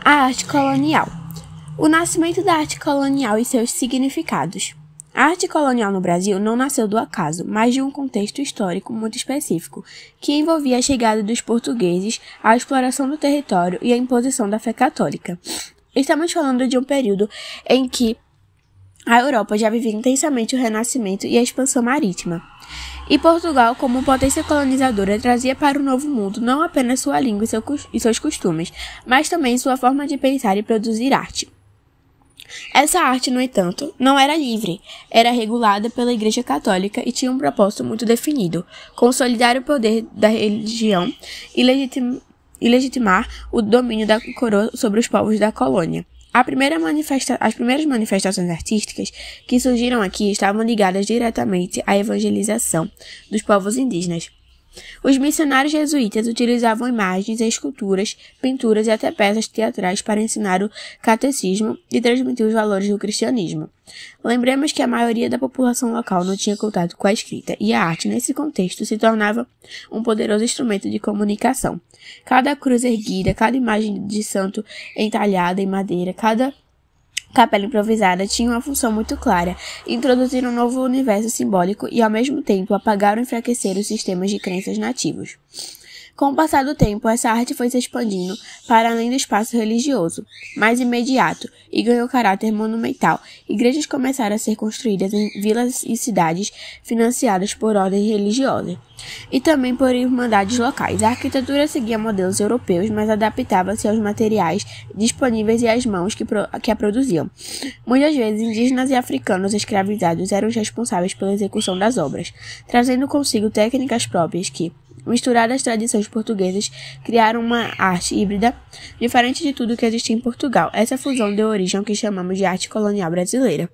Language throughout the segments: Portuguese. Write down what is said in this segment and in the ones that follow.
A arte colonial. O nascimento da arte colonial e seus significados. A arte colonial no Brasil não nasceu do acaso, mas de um contexto histórico muito específico, que envolvia a chegada dos portugueses, a exploração do território e a imposição da fé católica. Estamos falando de um período em que a Europa já vivia intensamente o Renascimento e a expansão marítima. E Portugal, como potência colonizadora, trazia para o Novo Mundo não apenas sua língua e seus costumes, mas também sua forma de pensar e produzir arte. Essa arte, no entanto, não era livre, era regulada pela Igreja Católica e tinha um propósito muito definido: consolidar o poder da religião e legitimar o domínio da coroa sobre os povos da colônia. As primeiras manifestações artísticas que surgiram aqui estavam ligadas diretamente à evangelização dos povos indígenas. Os missionários jesuítas utilizavam imagens, esculturas, pinturas e até peças teatrais para ensinar o catecismo e transmitir os valores do cristianismo. Lembremos que a maioria da população local não tinha contato com a escrita, e a arte, nesse contexto, se tornava um poderoso instrumento de comunicação. Cada cruz erguida, cada imagem de santo entalhada em madeira, cada capela improvisada tinha uma função muito clara: introduzir um novo universo simbólico e, ao mesmo tempo, apagar ou enfraquecer os sistemas de crenças nativos. Com o passar do tempo, essa arte foi se expandindo para além do espaço religioso, mais imediato, e ganhou caráter monumental. Igrejas começaram a ser construídas em vilas e cidades financiadas por ordens religiosas, e também por irmandades locais. A arquitetura seguia modelos europeus, mas adaptava-se aos materiais disponíveis e às mãos que a produziam. Muitas vezes, indígenas e africanos escravizados eram os responsáveis pela execução das obras, trazendo consigo técnicas próprias que, misturadas às tradições portuguesas, criaram uma arte híbrida, diferente de tudo que existia em Portugal. Essa fusão deu origem ao que chamamos de arte colonial brasileira.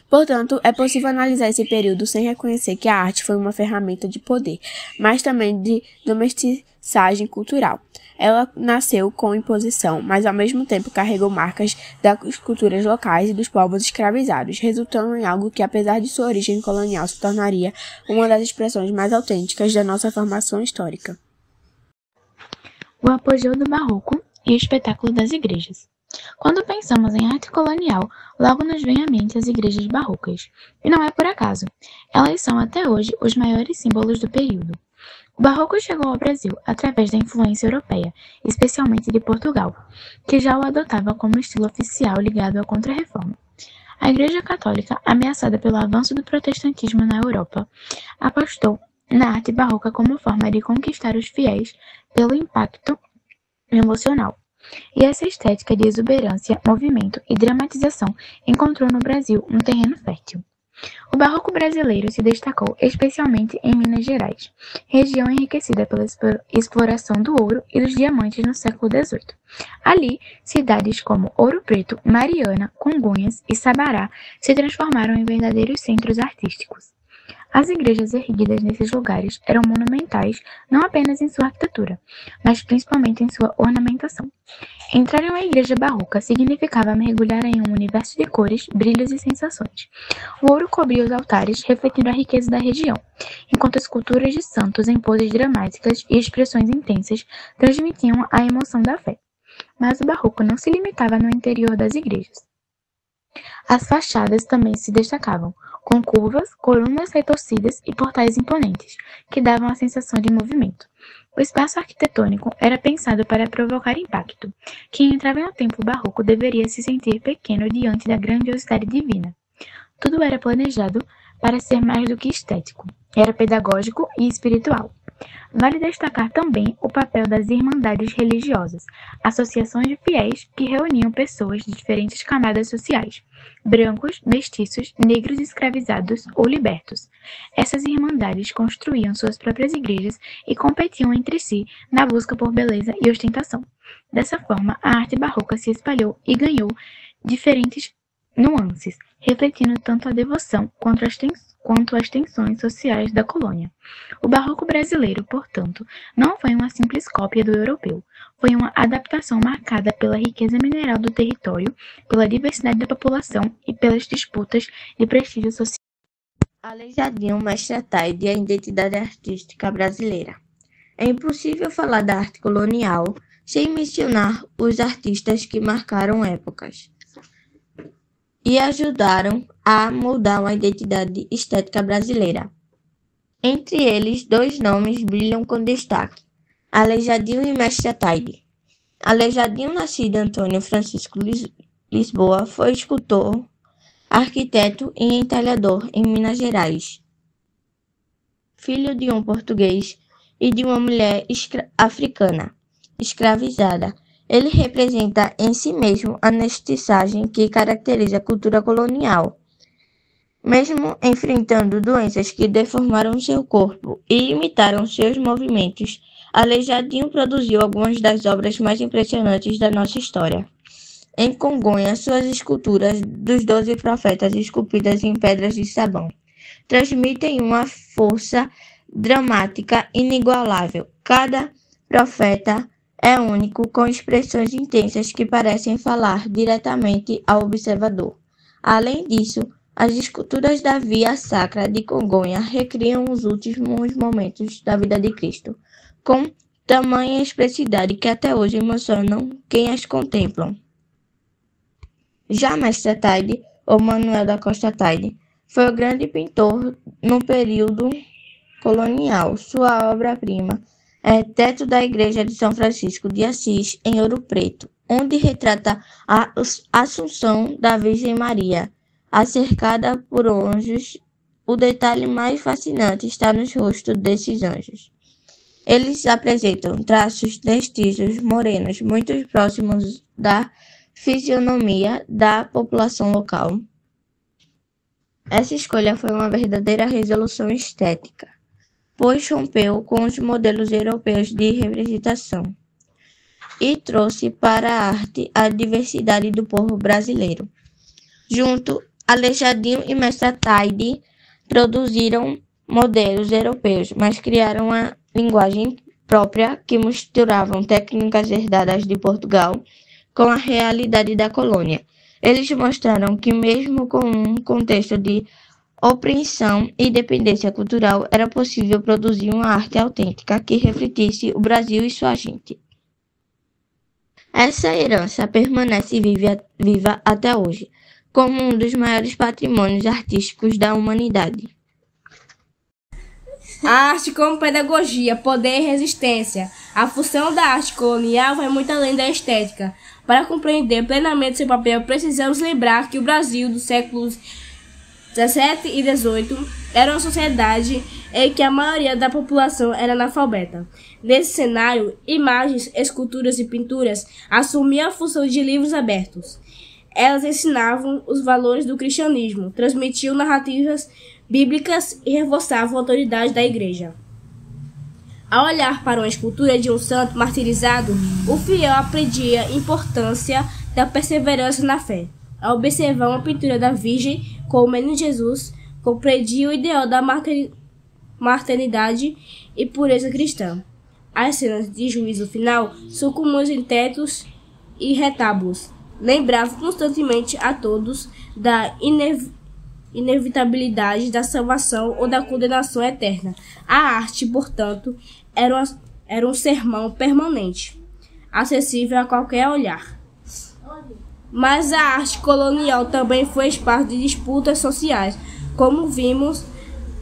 Portanto, é possível analisar esse período sem reconhecer que a arte foi uma ferramenta de poder, mas também de domestiçagem cultural. Ela nasceu com imposição, mas ao mesmo tempo carregou marcas das culturas locais e dos povos escravizados, resultando em algo que, apesar de sua origem colonial, se tornaria uma das expressões mais autênticas da nossa formação histórica. O apogeu do Barroco e o espetáculo das igrejas. Quando pensamos em arte colonial, logo nos vem à mente as igrejas barrocas. E não é por acaso. Elas são até hoje os maiores símbolos do período. O Barroco chegou ao Brasil através da influência europeia, especialmente de Portugal, que já o adotava como estilo oficial ligado à Contra-Reforma. A Igreja Católica, ameaçada pelo avanço do protestantismo na Europa, apostou na arte barroca como forma de conquistar os fiéis pelo impacto emocional. E essa estética de exuberância, movimento e dramatização encontrou no Brasil um terreno fértil. O barroco brasileiro se destacou especialmente em Minas Gerais, região enriquecida pela exploração do ouro e dos diamantes no século XVIII. Ali, cidades como Ouro Preto, Mariana, Congonhas e Sabará se transformaram em verdadeiros centros artísticos. As igrejas erguidas nesses lugares eram monumentais não apenas em sua arquitetura, mas principalmente em sua ornamentação. Entrar em uma igreja barroca significava mergulhar em um universo de cores, brilhos e sensações. O ouro cobria os altares, refletindo a riqueza da região, enquanto esculturas de santos em poses dramáticas e expressões intensas transmitiam a emoção da fé. Mas o barroco não se limitava no interior das igrejas. As fachadas também se destacavam, com curvas, colunas retorcidas e portais imponentes, que davam a sensação de movimento. O espaço arquitetônico era pensado para provocar impacto. Quem entrava em um templo barroco deveria se sentir pequeno diante da grandiosidade divina. Tudo era planejado para ser mais do que estético. Era pedagógico e espiritual. Vale destacar também o papel das irmandades religiosas, associações de fiéis que reuniam pessoas de diferentes camadas sociais, brancos, mestiços, negros escravizados ou libertos. Essas irmandades construíam suas próprias igrejas e competiam entre si na busca por beleza e ostentação. Dessa forma, a arte barroca se espalhou e ganhou diferentes nuances, refletindo tanto a devoção quanto as tensões sociais da colônia. O barroco brasileiro, portanto, não foi uma simples cópia do europeu, foi uma adaptação marcada pela riqueza mineral do território, pela diversidade da população e pelas disputas de prestígio social. Aleijadinho Mestre Ataide e a identidade artística brasileira. É impossível falar da arte colonial sem mencionar os artistas que marcaram épocas e ajudaram a moldar uma identidade estética brasileira. Entre eles, 2 nomes brilham com destaque: Aleijadinho e Mestre Ataide. Aleijadinho, nascido Antônio Francisco Lisboa, foi escultor, arquiteto e entalhador em Minas Gerais. Filho de um português e de uma mulher africana escravizada, ele representa em si mesmo a mestiçagem que caracteriza a cultura colonial. Mesmo enfrentando doenças que deformaram seu corpo e imitaram seus movimentos, Aleijadinho produziu algumas das obras mais impressionantes da nossa história. Em Congonhas, suas esculturas dos 12 profetas esculpidas em pedras de sabão transmitem uma força dramática inigualável. Cada profeta é único, com expressões intensas que parecem falar diretamente ao observador. Além disso, as esculturas da Via Sacra de Congonha recriam os últimos momentos da vida de Cristo, com tamanha expressidade que até hoje emocionam quem as contemplam. Já Mestre Ataide, ou Manuel da Costa Ataide, foi o grande pintor no período colonial. Sua obra-prima é Teto da Igreja de São Francisco de Assis, em Ouro Preto, onde retrata a Assunção da Virgem Maria, cercada por anjos. O detalhe mais fascinante está nos rostos desses anjos. Eles apresentam traços destígios morenos muito próximos da fisionomia da população local. Essa escolha foi uma verdadeira resolução estética, pois rompeu com os modelos europeus de representação e trouxe para a arte a diversidade do povo brasileiro. Junto, Aleijadinho e Mestre Ataide produziram modelos europeus, mas criaram uma linguagem própria que misturavam técnicas herdadas de Portugal com a realidade da colônia. Eles mostraram que, mesmo com um contexto de opressão e dependência cultural, era possível produzir uma arte autêntica que refletisse o Brasil e sua gente. Essa herança permanece viva até hoje, como um dos maiores patrimônios artísticos da humanidade. A arte como pedagogia, poder e resistência. A função da arte colonial vai muito além da estética. Para compreender plenamente seu papel, precisamos lembrar que o Brasil dos séculos XVII e XVIII era uma sociedade em que a maioria da população era analfabeta. Nesse cenário, imagens, esculturas e pinturas assumiam a função de livros abertos. Elas ensinavam os valores do cristianismo, transmitiam narrativas bíblicas e reforçavam a autoridade da igreja. Ao olhar para uma escultura de um santo martirizado, o fiel aprendia a importância da perseverança na fé. Ao observar uma pintura da Virgem com o menino Jesus, compreendia o ideal da maternidade e pureza cristã. As cenas de juízo final são comuns em tetos e retábulos. Lembravam constantemente a todos da inevitabilidade da salvação ou da condenação eterna. A arte, portanto, era um sermão permanente, acessível a qualquer olhar. Mas a arte colonial também foi espaço de disputas sociais. Como vimos,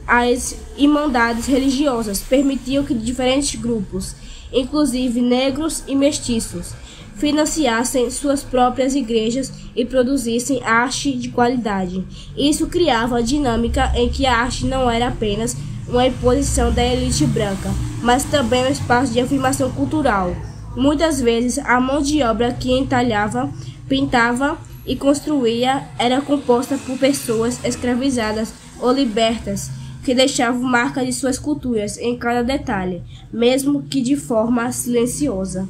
as irmandades religiosas permitiam que diferentes grupos, inclusive negros e mestiços, financiassem suas próprias igrejas e produzissem arte de qualidade. Isso criava a dinâmica em que a arte não era apenas uma imposição da elite branca, mas também um espaço de afirmação cultural. Muitas vezes, a mão de obra que entalhava, pintava e construía era composta por pessoas escravizadas ou libertas, que deixavam marca de suas culturas em cada detalhe, mesmo que de forma silenciosa.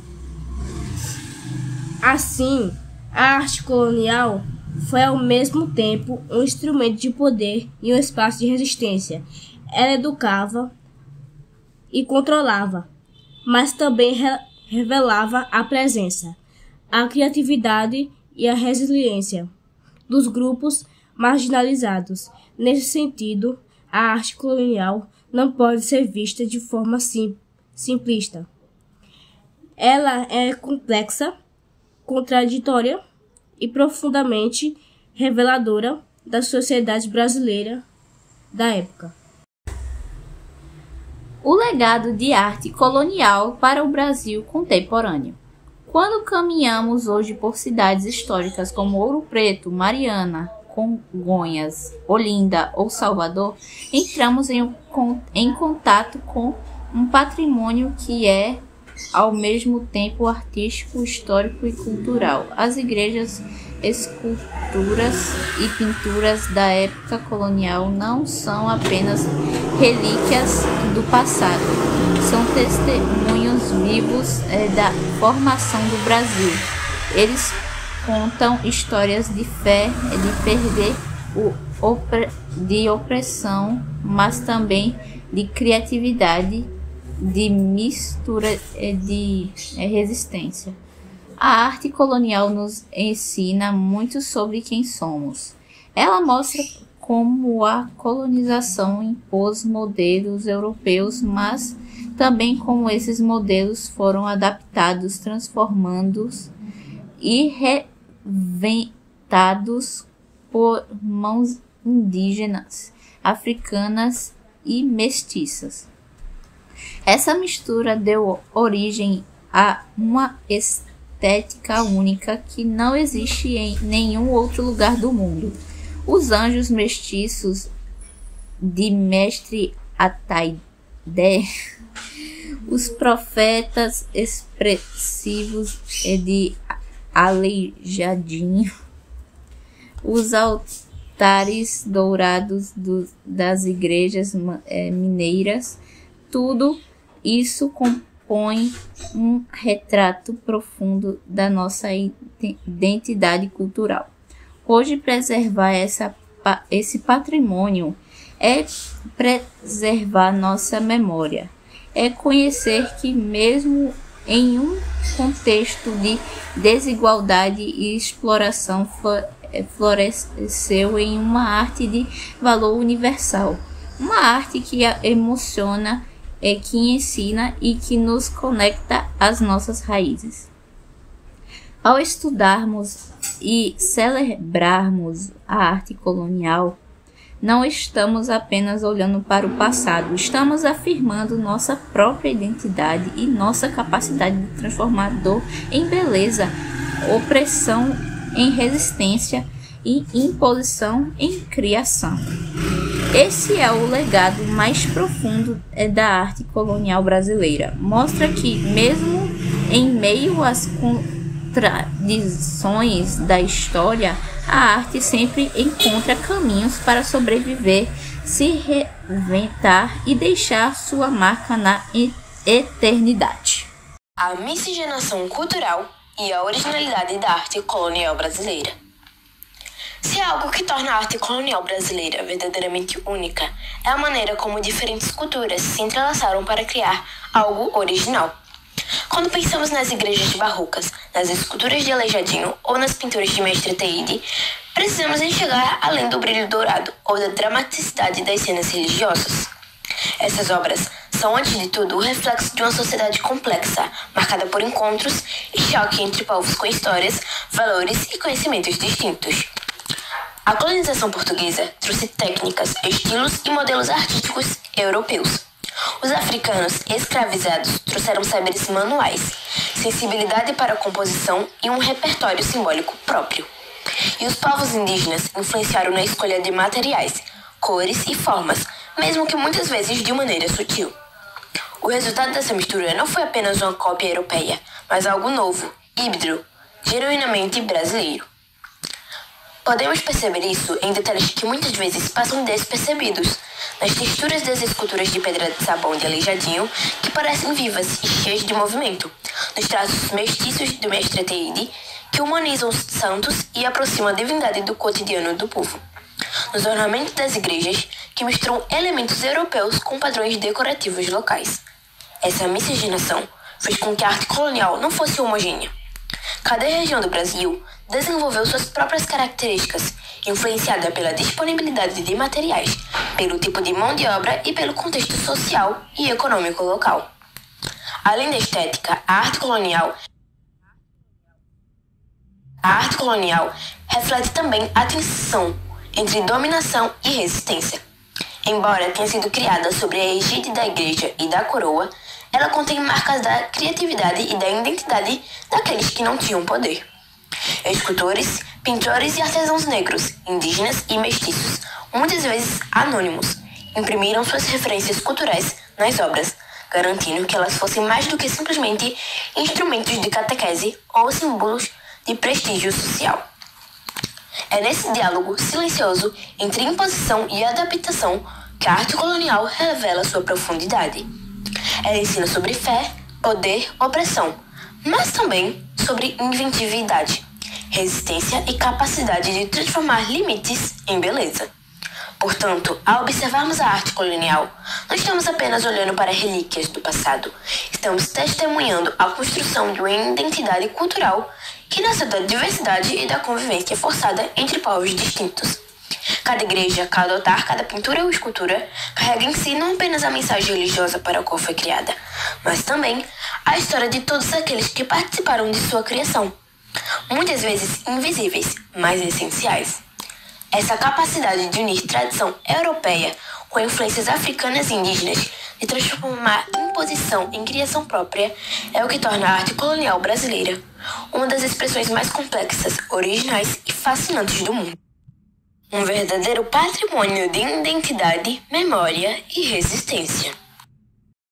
Assim, a arte colonial foi ao mesmo tempo um instrumento de poder e um espaço de resistência. Ela educava e controlava, mas também revelava a presença, a criatividade e a resiliência dos grupos marginalizados. Nesse sentido, a arte colonial não pode ser vista de forma simplista. Ela é complexa, contraditória e profundamente reveladora da sociedade brasileira da época. O legado de arte colonial para o Brasil contemporâneo. Quando caminhamos hoje por cidades históricas como Ouro Preto, Mariana, Congonhas, Olinda ou Salvador, entramos em contato com um patrimônio que é, ao mesmo tempo, artístico, histórico e cultural. As igrejas, esculturas e pinturas da época colonial não são apenas relíquias do passado, são testemunhos vivos da formação do Brasil. Eles contam histórias de fé, de perder, de opressão, mas também de criatividade, de mistura, de resistência. A arte colonial nos ensina muito sobre quem somos. Ela mostra como a colonização impôs modelos europeus, mas também como esses modelos foram adaptados, transformados e reinventados por mãos indígenas, africanas e mestiças. Essa mistura deu origem a uma estética única que não existe em nenhum outro lugar do mundo. Os anjos mestiços de Mestre Ataide, os profetas expressivos de Aleijadinho, os altares dourados das igrejas mineiras, tudo isso compõe um retrato profundo da nossa identidade cultural. Hoje, preservar esse patrimônio é preservar nossa memória, é conhecer que mesmo em um contexto de desigualdade e exploração floresceu em uma arte de valor universal, uma arte que emociona, que ensina e que nos conecta às nossas raízes. Ao estudarmos e celebrarmos a arte colonial, não estamos apenas olhando para o passado, estamos afirmando nossa própria identidade e nossa capacidade de transformar dor em beleza, opressão em resistência e imposição em criação. Esse é o legado mais profundo da arte colonial brasileira. Mostra que, mesmo em meio às contradições da história, a arte sempre encontra caminhos para sobreviver, se reinventar e deixar sua marca na eternidade. A miscigenação cultural e a originalidade da arte colonial brasileira. Se há algo que torna a arte colonial brasileira verdadeiramente única, é a maneira como diferentes culturas se entrelaçaram para criar algo original. Quando pensamos nas igrejas barrocas, nas esculturas de Aleijadinho ou nas pinturas de Mestre Ataide, precisamos enxergar além do brilho dourado ou da dramaticidade das cenas religiosas. Essas obras são, antes de tudo, o reflexo de uma sociedade complexa, marcada por encontros e choque entre povos com histórias, valores e conhecimentos distintos. A colonização portuguesa trouxe técnicas, estilos e modelos artísticos europeus. Os africanos escravizados trouxeram saberes manuais, sensibilidade para a composição e um repertório simbólico próprio. E os povos indígenas influenciaram na escolha de materiais, cores e formas, mesmo que muitas vezes de maneira sutil. O resultado dessa mistura não foi apenas uma cópia europeia, mas algo novo, híbrido, genuinamente brasileiro. Podemos perceber isso em detalhes que muitas vezes passam despercebidos, nas texturas das esculturas de pedra de sabão de Aleijadinho, que parecem vivas e cheias de movimento, nos traços mestiços do Mestre Ataide, que humanizam os santos e aproximam a divindade do cotidiano do povo, nos ornamentos das igrejas, que misturam elementos europeus com padrões decorativos locais. Essa miscigenação fez com que a arte colonial não fosse homogênea. Cada região do Brasil desenvolveu suas próprias características, influenciada pela disponibilidade de materiais, pelo tipo de mão de obra e pelo contexto social e econômico local. Além da estética, a arte colonial reflete também a tensão entre dominação e resistência. Embora tenha sido criada sob a egíde da Igreja e da Coroa, ela contém marcas da criatividade e da identidade daqueles que não tinham poder. Escultores, pintores e artesãos negros, indígenas e mestiços, muitas vezes anônimos, imprimiram suas referências culturais nas obras, garantindo que elas fossem mais do que simplesmente instrumentos de catequese ou símbolos de prestígio social. É nesse diálogo silencioso entre imposição e adaptação que a arte colonial revela sua profundidade. Ela ensina sobre fé, poder, opressão, mas também sobre inventividade, resistência e capacidade de transformar limites em beleza. Portanto, ao observarmos a arte colonial, não estamos apenas olhando para relíquias do passado, estamos testemunhando a construção de uma identidade cultural que nasceu da diversidade e da convivência forçada entre povos distintos. Cada igreja, cada altar, cada pintura ou escultura carrega em si não apenas a mensagem religiosa para a qual foi criada, mas também a história de todos aqueles que participaram de sua criação, muitas vezes invisíveis, mas essenciais. Essa capacidade de unir tradição europeia com influências africanas e indígenas, de transformar imposição em criação própria, é o que torna a arte colonial brasileira uma das expressões mais complexas, originais e fascinantes do mundo. Um verdadeiro patrimônio de identidade, memória e resistência.